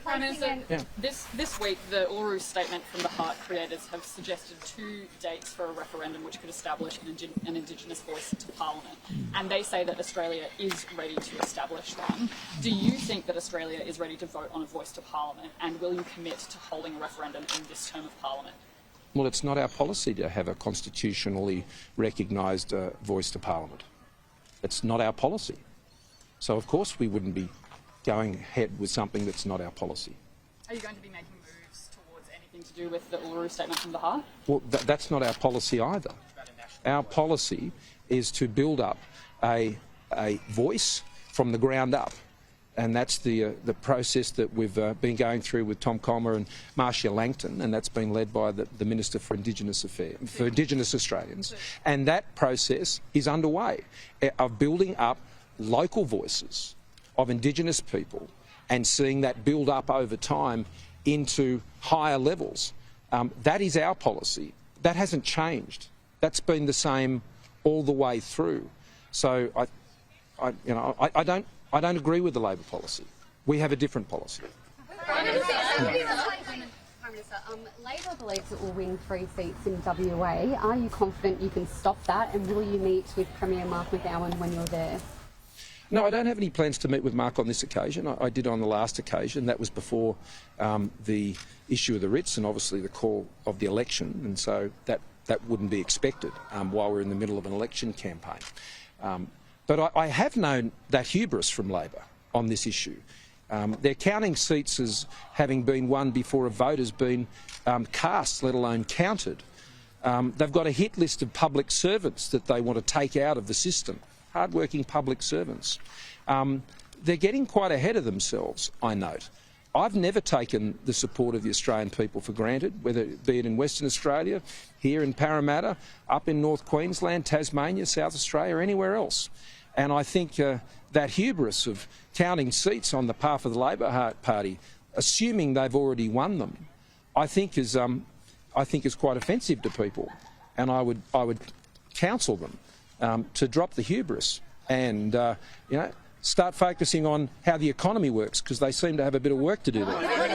Prime Minister, this week the Uluru Statement from the Heart creators have suggested 2 dates for a referendum which could establish an Indigenous voice to Parliament, and they say that Australia is ready to establish one. Do you think that Australia is ready to vote on a voice to Parliament, and will you commit to holding a referendum in this term of Parliament? Well, it's not our policy to have a constitutionally recognised voice to Parliament. It's not our policy. So, of course, we wouldn't be going ahead with something that's not our policy. Are you going to be making moves towards anything to do with the Uluru Statement from the Heart? Well, that's not our policy either. Our policy is to build up a voice from the ground up. And that's the process that we've been going through with Tom Comer and Marcia Langton, and that's been led by the Minister for Indigenous Affairs, for Indigenous Australians. And that process is underway, of building up local voices of Indigenous people and seeing that build up over time into higher levels. That is our policy. That hasn't changed. That's been the same all the way through. So I don't agree with the Labor policy. We have a different policy. Prime Minister, Labor believes it will win 3 seats in WA. Are you confident you can stop that, and will you meet with Premier Mark McGowan when you're there? No, I don't have any plans to meet with Mark on this occasion. I did on the last occasion. That was before the issue of the writs and obviously the call of the election, and so that wouldn't be expected while we're in the middle of an election campaign. But I have known that hubris from Labor on this issue. They're counting seats as having been won before a vote has been cast, let alone counted. They've got a hit list of public servants that they want to take out of the system, hard-working public servants. They're getting quite ahead of themselves, I note. I've never taken the support of the Australian people for granted, whether it be in Western Australia, here in Parramatta, up in North Queensland, Tasmania, South Australia, or anywhere else. And I think that hubris of counting seats on the behalf of the Labor Party, assuming they've already won them, I think is quite offensive to people. And I would counsel them to drop the hubris and start focusing on how the economy works, because they seem to have a bit of work to do there.